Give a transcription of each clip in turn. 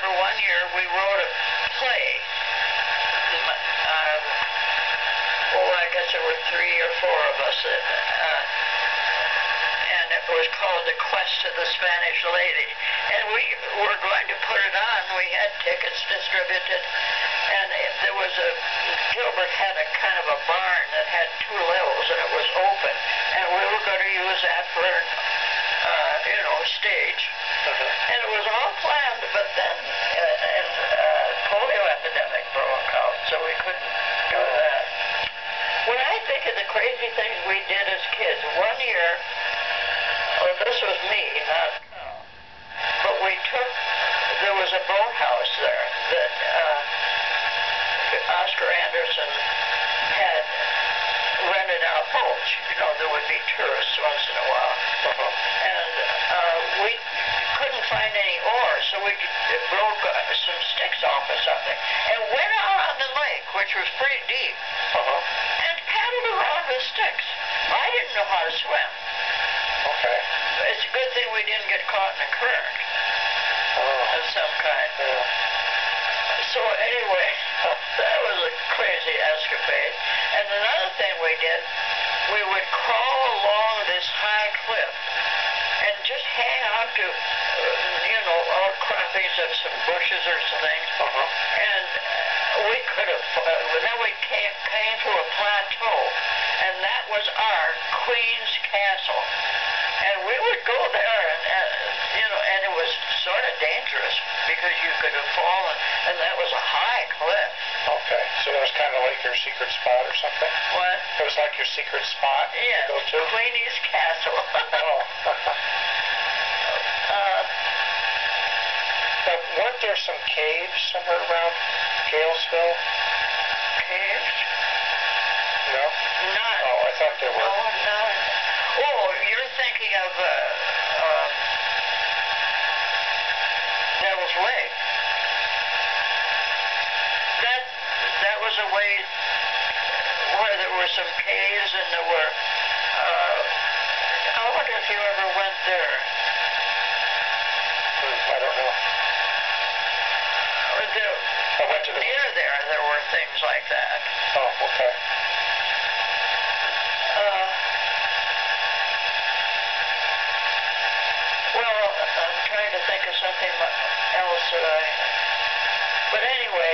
remember one year we wrote a play. I guess there were 3 or 4 of us, and it was called The Quest of the Spanish Lady. And we were going to put it on. We had tickets distributed, and Gilbert had a kind of a barn that had 2 levels, and it was open, and we were going to use that for, stage. And it was all planned, but then polio epidemic broke out, so we couldn't do that. When I think of the crazy things we did as kids, one year, this was me, not Carl, but there was a boathouse there that Oscar Anderson had rented out boats. There would be tourists once in a while. And we couldn't find any oars, so we broke some sticks off or something and went out on the lake, which was pretty deep, and paddled around with sticks. I didn't know how to swim. Okay. It's a good thing we didn't get caught in a current of some kind. Yeah. So anyway, that was a crazy escapade. And another thing we did, we would crawl along this high cliff and just hang on to, outcroppings of some bushes or something. And we could have, then we came to a plateau, and that was our Queen's Castle. And we would go there, and it was sort of dangerous because you could have fallen, and that was a high cliff. Okay, so it was kind of like your secret spot or something? What? It was like your secret spot to go to? Queen's Castle. Now, weren't there some caves somewhere around Galesville? Caves? No? None. Oh, I thought there were. No, none. Oh, you're thinking of Devil's Lake. That was a way where there were some caves, and there were, I wonder if you ever went there. I don't know. I went to near there were things like that. Oh, okay. Well, I'm trying to think of something else but anyway,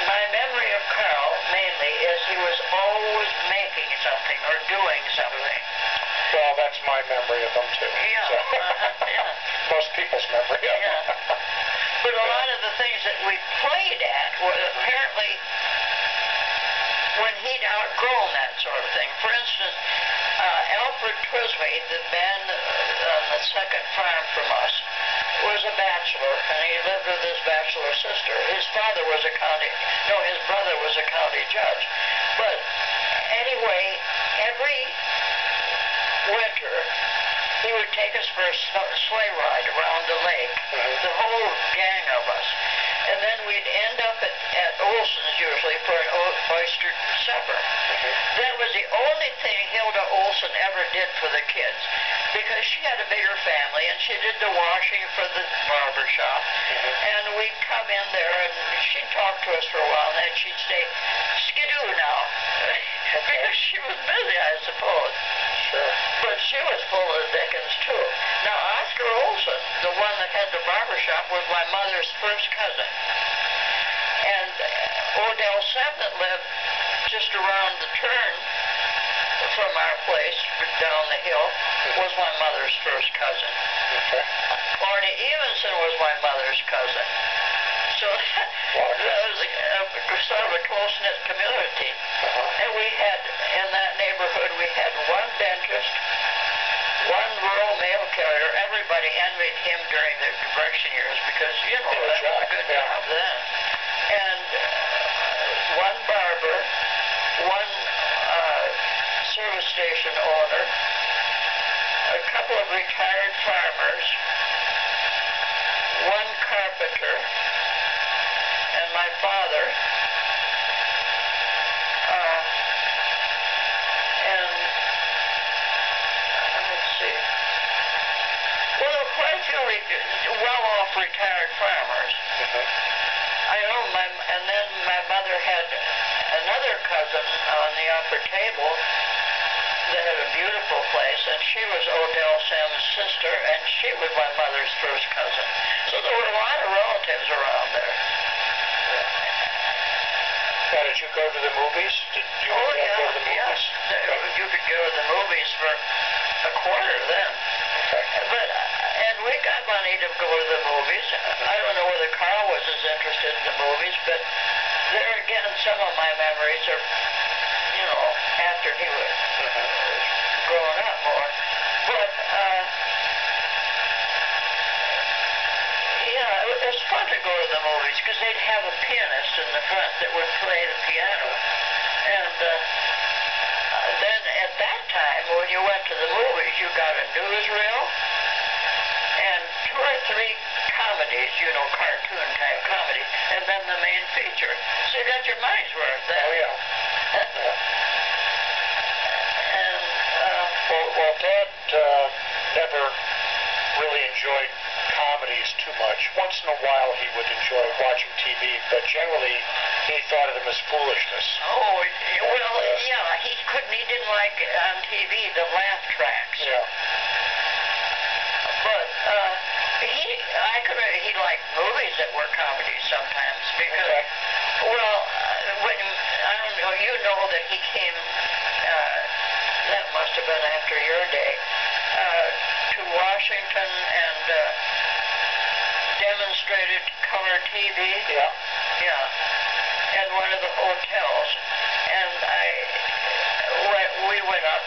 my memory of Carl, mainly, is he was always making something or doing something. Well, that's my memory of him, too. Yeah. So. Yeah. Most people's memory of him. But a lot of the things that we played at were apparently when he'd outgrown that sort of thing. For instance, Alfred Twisby, the man on the second farm from us, was a bachelor, and he lived with his bachelor sister. His brother was a county judge. But anyway, every winter, he would take us for a sleigh ride around the lake, the whole gang of us. And then we'd end up at Olson's usually for an oyster supper. That was the only thing Hilda Olson ever did for the kids, because she had a bigger family, and she did the washing for the barber shop. And we'd come in there, and she'd talk to us for a while, and then she'd say, "Skidoo now," because she was busy, I suppose. Sure. But she was full of Dickens, too. Now, Oscar Olson, the one that had the barber shop, was my mother's first cousin. And Odell Sebnet lived just around the turn from our place down the hill, was my mother's first cousin. Okay. Barney Evenson was my mother's cousin. So that was sort of a close-knit community. And we had, in that neighborhood, we had one dentist, one rural mail carrier. Everybody envied him during the Depression years because, that was a good job then. And one barber, one service station owner, a couple of retired farmers, one carpenter, and my father, and let's see, well, there were quite a few well-off off retired farmers. I know and then my mother had another cousin on the upper table that had a beautiful place, and she was Odell Sims' sister, and she was my mother's first cousin. So there were a lot of relatives around there. Now, did you go to the movies? Did you go to the movies? Yeah. You could go to the movies for a quarter then. Okay. And we got money to go to the movies. I don't know whether Carl was as interested in the movies, but there again, some of my memories are, after he was growing up more. But, it was fun to go to the movies because they'd have a pianist in the front that would play the piano. And then at that time, when you went to the movies, you got a newsreel and 2 or 3 comedies, cartoon-type comedies, and then the main feature. So you got your money's worth then. Oh, yeah. And, well, Dad never really enjoyed comedies too much. Once in a while he would enjoy watching TV, but generally he thought of them as foolishness. Oh, well, yeah, he didn't like on TV the laugh tracks. Yeah. But he liked movies that were comedies sometimes because, when, I don't know, that he came, that must have been after your day, to Washington and demonstrated color TV. Yeah. Yeah. And one of the hotels. And we went up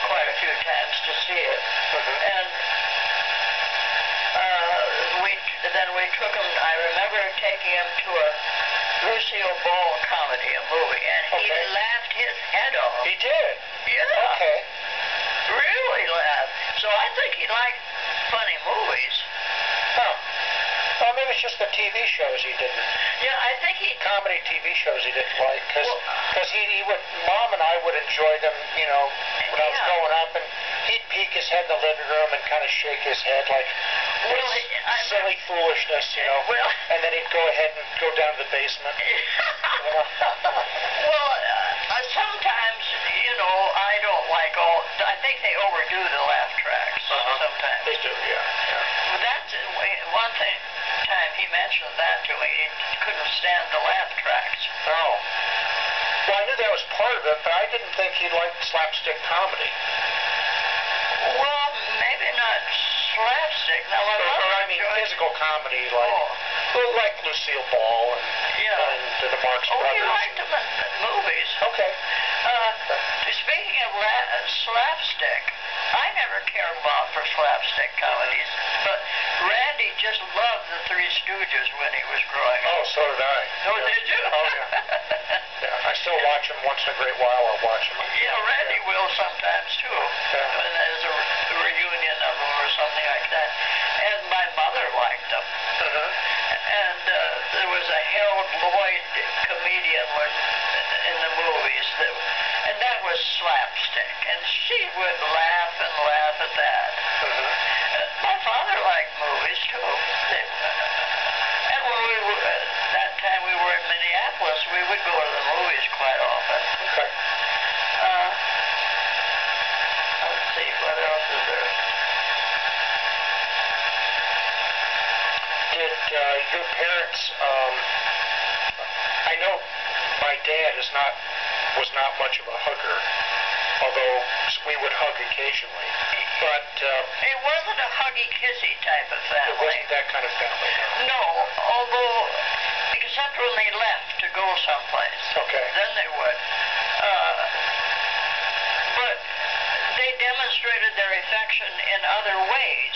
quite a few times to see it. And then we took him, I remember taking him to a Lucille Ball comedy, a movie, and he laughed his head off. He did? Yeah. Okay. Really laughed. So I think he liked funny movies. Huh. Well, maybe it's just the TV shows he didn't. Yeah, I think comedy TV shows he didn't like, because he would, Mom and I would enjoy them, when I was growing up, and he'd peek his head in the living room and kind of shake his head like, silly foolishness, and then he'd go ahead and go down to the basement. Well, sometimes, I don't like I think they overdo the laugh tracks sometimes. They do, yeah. That's one time he mentioned that to me. He couldn't stand the laugh tracks. Oh. Well, I knew that was part of it, but I didn't think he liked slapstick comedy. Well, maybe not slapstick. Now, physical comedy, like Lucille Ball and the Marx Brothers. Oh, you liked them in movies. Okay. Speaking of slapstick, I never cared about for slapstick comedies, but Randy just loved the Three Stooges when he was growing up. Oh, so did I. Oh, did you? Oh, yeah. I still watch them once in a great while. I'll watch them. Yeah, Randy will sometimes, too. When there's a reunion of them or something like that. And my mother liked them. And there was a Harold Lloyd comedian in the movies, and that was slapstick. And she would laugh and laugh at that. My father liked movies, too. And when that time we were in Minneapolis, we would go to the movies quite often. Okay. Let's see, what else is there? Did your parents, I know my dad was not much of a hugger, although we would hug occasionally, but it wasn't a huggy-kissy type of family. It wasn't that kind of family, no. No, although, except when they left to go someplace. Okay. Then they would. But they demonstrated their affection in other ways.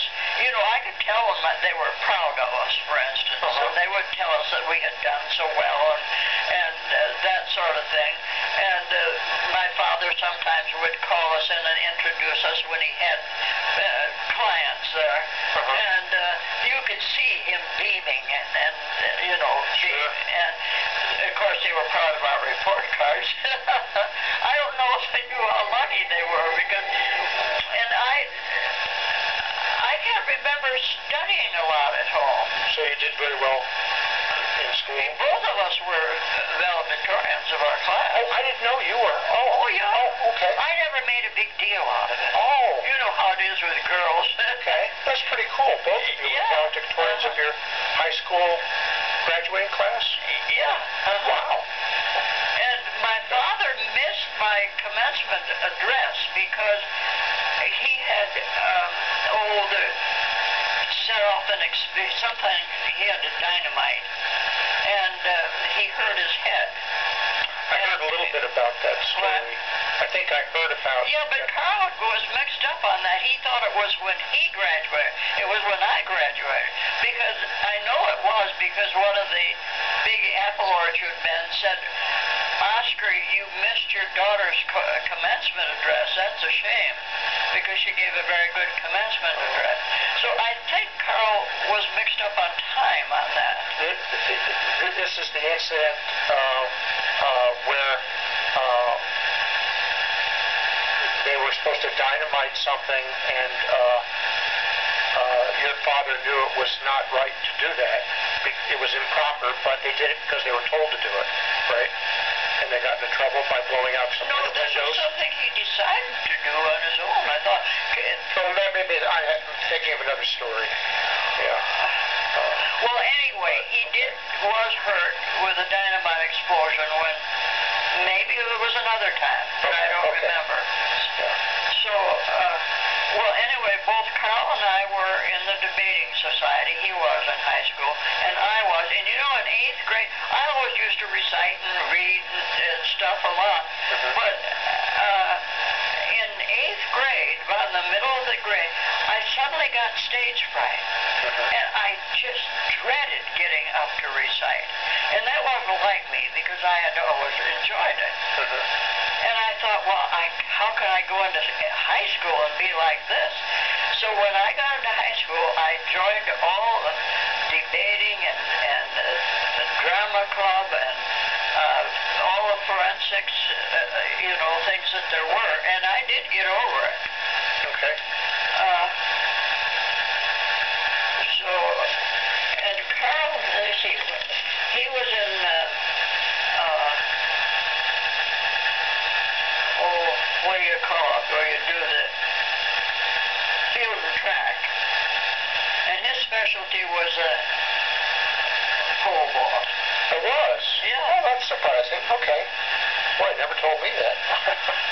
I could tell them that they were proud of us, for instance, and they would tell us that we had done so well and that sort of thing. And my father sometimes would call us in and introduce us when he had clients there. And you could see him beaming and and of course they were proud of our report cards. I don't know if they knew how lucky they were because, and I can't remember studying a lot at home. So you did very well in school? Both of us were valedictorians of our class. Oh, I didn't know you were. Oh, yeah. Oh, okay. I never made a big deal out of it. Oh. You know how it is with girls. Okay. That's pretty cool. Both of you were Yeah. valedictorians of your high school graduating class? Yeah. Wow. And my father missed my commencement address because he had, set off something, he had a dynamite, and he hurt his head. I heard a little bit about that story. I think I heard about... Yeah, but Carl was mixed up on that. He thought it was when he graduated. It was when I graduated. Because I know it was because one of the big apple orchard men said, Oscar, you missed your daughter's commencement address. That's a shame. Because she gave a very good commencement address. So I think Carl was mixed up on time on that. This is the incident where they were supposed to dynamite something, and your father knew it was not right to do that. It was improper, but they did it because they were told to do it, right? And they got into trouble by blowing out some windows. No, this was something he decided to do on his own. I thought... Well, maybe I'm thinking of another story. Yeah. Well, anyway, he was hurt with a dynamite explosion when maybe it was another time, but I don't remember. Yeah. So, well, anyway, both Carl and I were in the debating society. He was in high school, and I was. And you know, in 8th grade, I always used to recite and read and stuff a lot. But in 8th grade, about in the middle of the grade, I suddenly got stage fright. And I just dreaded getting up to recite. And that wasn't like me, because I had always enjoyed it. And I thought, well, how can I go into high school and be like this? So when I got into high school, I joined all the debating and the drama club and all the forensics, things that there were. And I did get over it. Okay. And Carl, let me see, he was in, what do you call it, where you do the field and track. And his specialty was pole vault. It was? Yeah. Oh, that's surprising. Okay. Boy, never told me that.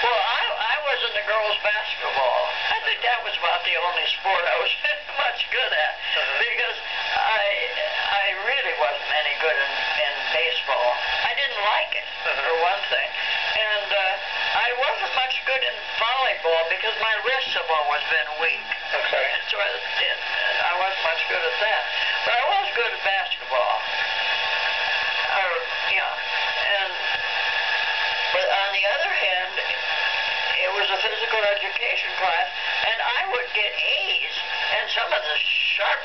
Well, I was in the girls' basketball. I think that was about the only sport I was much good at, because I really wasn't any good in baseball. I didn't like it, for one thing. And I wasn't much good in volleyball because my wrists have always been weak. Okay. So I wasn't much good at that. But I was good at basketball. But on the other hand, it was a physical education class, and I would get A's, and some of the sharp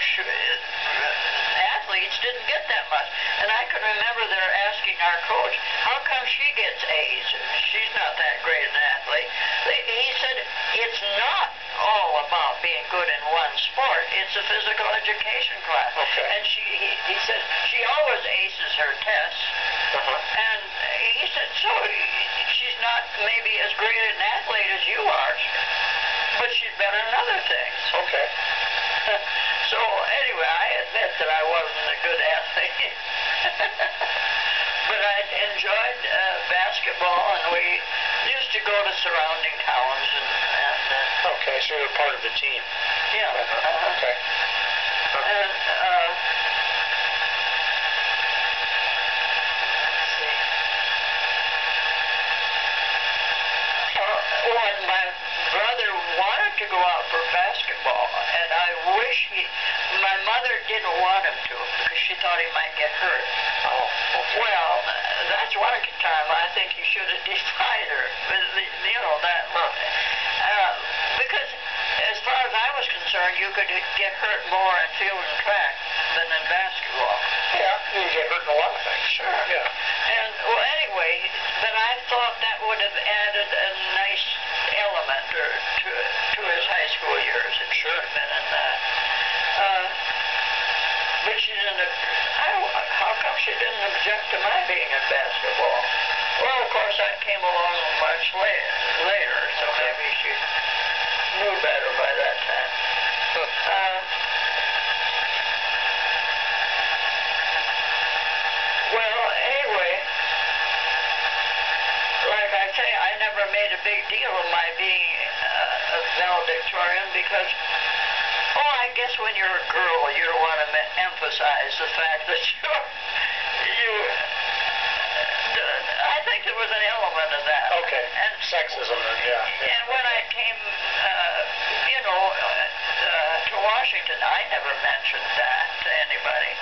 athletes didn't get that much. And I can remember they're asking our coach, how come she gets A's? She's not that great an athlete. He said, it's not all about being good in one sport. It's a physical education class. Okay. And he said, she always aces her tests. And he said, so she's not maybe as great an athlete as you are, but she's better in other things. Okay. So anyway, I admit that I wasn't a good athlete. But I enjoyed basketball, and we used to go to surrounding towns. Okay, so you were part of the team. Yeah. Okay. And when my brother wanted to go out for basketball, and I wish my mother didn't want him to, because she thought he might get hurt. Oh, okay. Well, that's one time I think he should have defied her. Because as far as I was concerned, you could get hurt more in field and track than in basketball. Yeah, you can get hurt in a lot of things. Sure. Yeah. And, well, anyway, but I thought that would have added a nice element to his high school years. It should have been in that. Which is how come she didn't object to my being in basketball? Well, of course, I came along much later, so maybe she knew better by that time. Well, anyway, like I say, I never made a big deal of my being a valedictorian because, I guess when you're a girl, you don't want to emphasize the fact that I think there was an element of that. Okay. And sexism, yeah. And when I came, to Washington, I never mentioned that to anybody.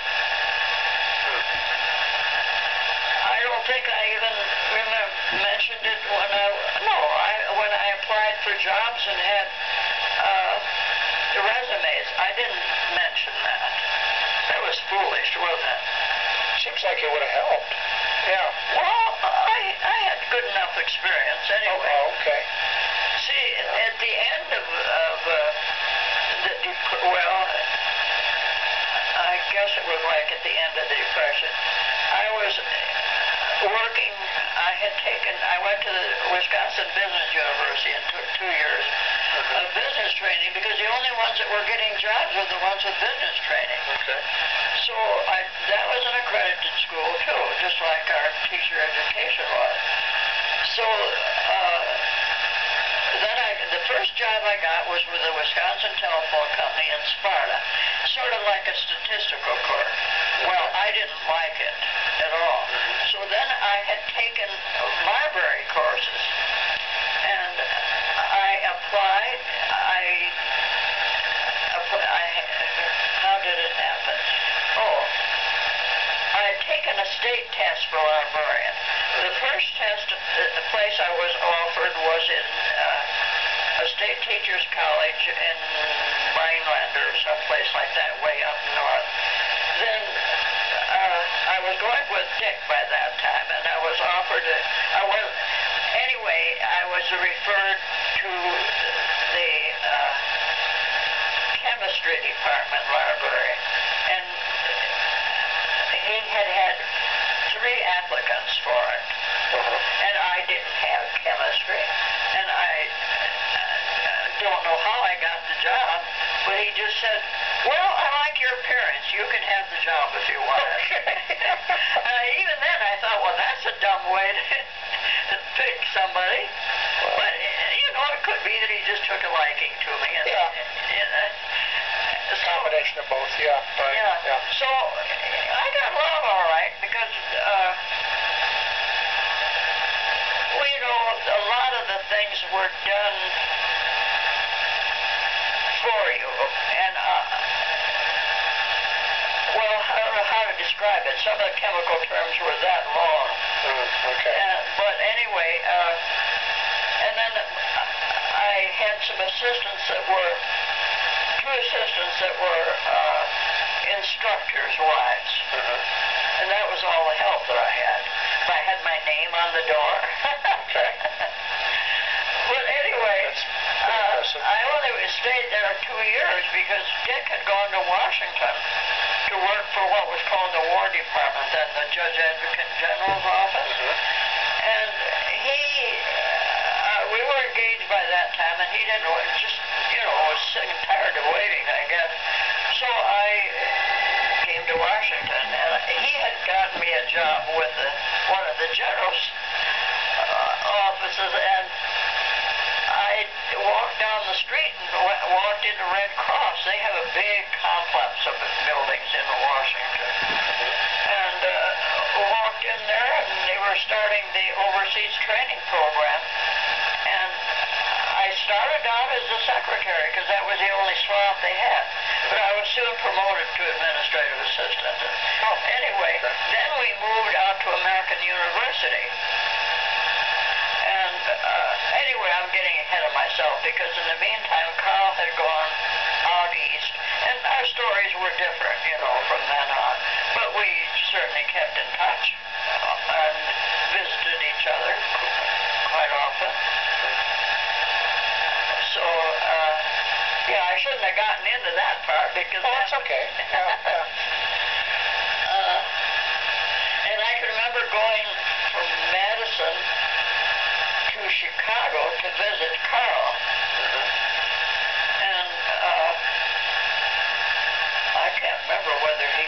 I don't think I even mentioned it when I applied for jobs and had resumes. I didn't mention that. That was foolish, wasn't it? Seems like it would have helped. Yeah. Well, I had good enough experience anyway. Oh, okay. See, at the end of I guess it was like at the end of the Depression, I was working. I went to the Wisconsin Business University and took 2 years of business training because the only ones that were getting jobs were the ones with business training. Okay. So that was an accredited school too, just like our teacher education was. So then the first job I got was with the Wisconsin Telephone Company in Sparta, sort of like a statistical clerk. Well, I didn't like it at all. So then I had taken library courses, and I applied. How did it happen? I had taken a state test for librarian. The first place I was offered was in a state teachers college in Rhineland or someplace like that, way up north. Then I was going with Dick by that time, and I was offered I was referred to the chemistry department library, and he had 3 applicants for it, and I didn't have chemistry, and I don't know how I got the job, but he just said, well, I like your appearance. You can have the job if you want it. Even then I thought, well, that's a dumb way to pick somebody. But, it could be that he just took a liking to me. And, a combination of both, yeah. Right. Yeah. So I got along all right because, a lot of the things were done for you. And, I don't know how to describe it. Some of the chemical terms were that long. Okay. But anyway, and then I had some assistants that were, 2 assistants that were instructors' wives. And that was all the help that I had. I had my name on the door. Okay. But anyway, I only stayed there 2 years because Dick had gone to Washington to work for what was called the War Department, then the Judge Advocate General's office. And we were engaged by that time, and he didn't, was sick and tired of waiting, I guess. So I came to Washington, and he had gotten me a job with one of the general's offices, and I walked down the street and walked into Red Cross. They have a big complex of buildings in Washington. And walked in there, and they were starting the overseas training program. And I started out as the secretary because that was the only slot they had. But I was soon promoted to administrative assistant. Anyway, then we moved out to American University. And anyway, I'm getting ahead of myself because in the meantime, Carl had gone out east. And our stories were different, from then on. But we certainly kept in touch and visited each other quite often. So, I shouldn't have gotten into that part because... Oh, that's okay. Yeah. cousin to Chicago to visit Carl. And I can't remember whether he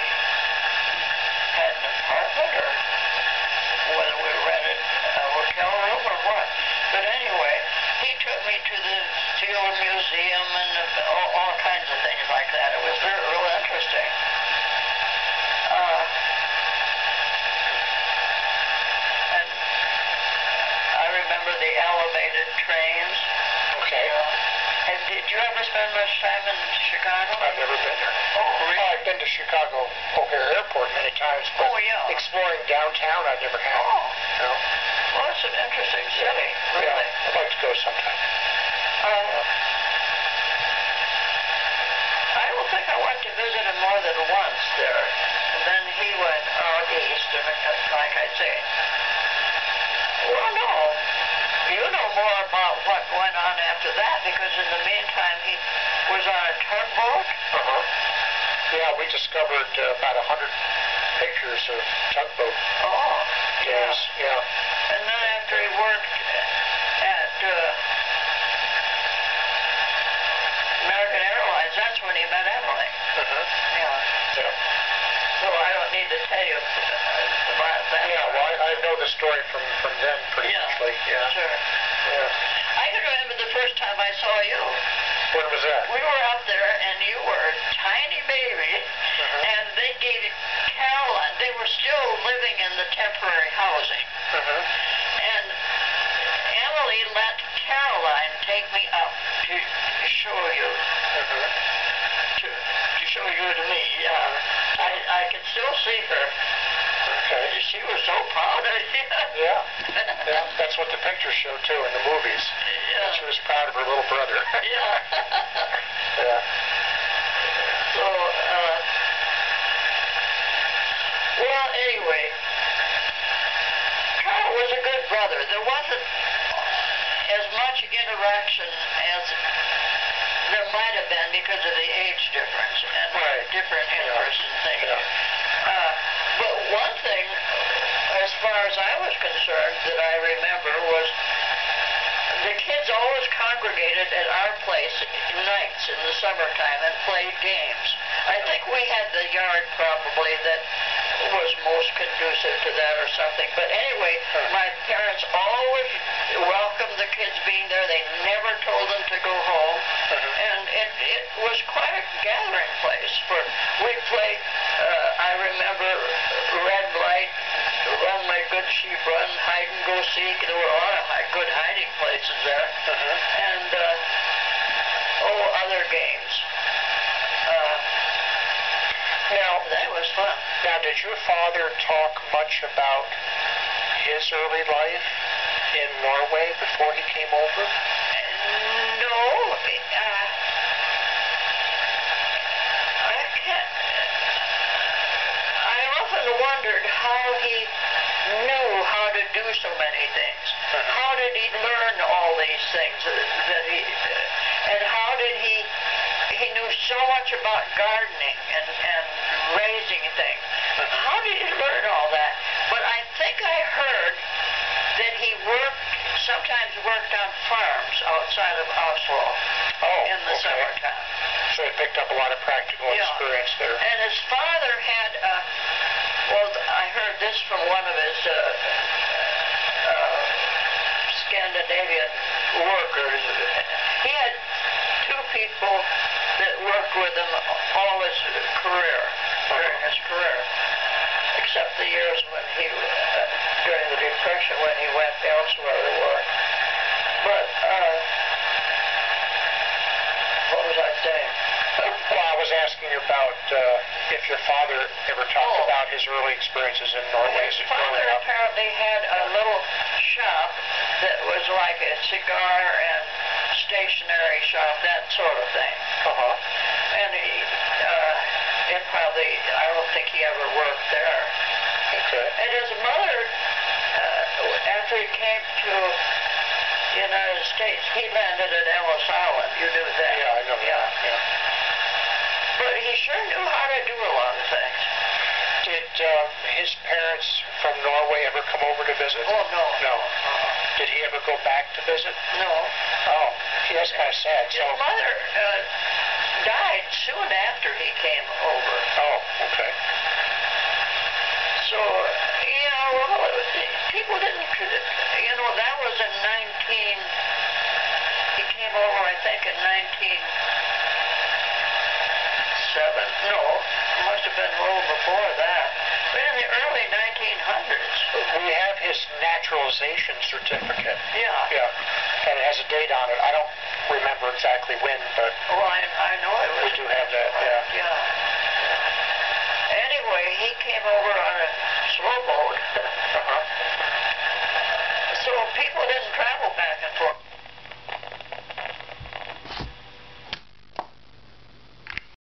had an apartment or whether we rented a hotel room or what. But anyway, he took me to the Field Museum and all kinds of things like that. It was real interesting. And I remember the elevated trains. Okay. And did you ever spend much time in Chicago? I've never been there. Oh, really? I've been to Chicago O'Hare Airport many times, but exploring downtown I never have. Oh. No. Well, it's an interesting city, really. Yeah, I'd like to go sometime. I don't think I went to visit him more than once there. And then he went out east, and like I say. Well, no. You know more about what went on after that, because in the meantime he was on a tugboat. Yeah, we discovered about 100 pictures of tugboat days. Yeah. And then after he worked at American Airlines, that's when he met Emily. Yeah. So I don't need to tell you about that. Yeah, well, I know the story from them pretty much. Yeah. Sure. Yeah. I can remember the first time I saw you. When was that? We were out there, and you were a tiny baby, and they gave Caroline, they were still living in the temporary housing, and Emily let Caroline take me up to show you, to show you to me. I can still see her. Okay. She was so proud of you. Yeah. That's what the pictures show too in the movies. Yeah. She was proud of her little brother. Yeah. So, well, anyway, Carl was a good brother. There wasn't as much interaction as there might have been because of the age difference and different interests and things. But one thing, as far as I was concerned, that I remember was the kids always congregated at our place nights in the summertime and played games. I think we had the yard probably that was most conducive to that or something. But anyway, my parents always welcomed the kids being there. They never told them to go home. And it was quite a gathering place. We'd play, I remember, red light, run my good sheep run, hide and go seek. There were a lot of good hiding places there. And, other games. Now, that was fun. Now, did your father talk much about his early life in Norway before he came over? No. I can't. I often wondered how he knew how to do so many things. How did he learn all these things that he... and how did he knew so much about gardening and raising things. How did he learn all that? But I think I heard that he sometimes worked on farms outside of Oslo in the summertime. So he picked up a lot of practical experience there. And his father had, I heard this from one of his Scandinavian workers. He had two people that worked with him all his career, during his career, except the years when during the Depression when he went elsewhere to work. But, what was I saying? Well, I was asking about if your father ever talked about his early experiences in Norway. His father apparently had a little shop that was like a cigar and stationery shop, that sort of thing. And I don't think he ever worked there. And his mother, after he came to the United States, he landed at Ellis Island. You knew that? Yeah, I know that. Yeah. But he sure knew how to do a lot of things. his parents from Norway ever come over to visit? Oh, no. No. Did he ever go back to visit? No. Oh, yeah, that's kind of sad. His mother died soon after he came over. Oh, okay. So, yeah, well, people didn't, that was in he came over, I think, in 1907. No, it must have been a little before that. But in the early 1900s. We have his naturalization certificate. Yeah. Yeah, and it has a date on it. I don't remember exactly when, but... Oh, I know it was... We do have that, yeah. Yeah. Anyway, he came over on a slow boat. So people didn't travel back and forth.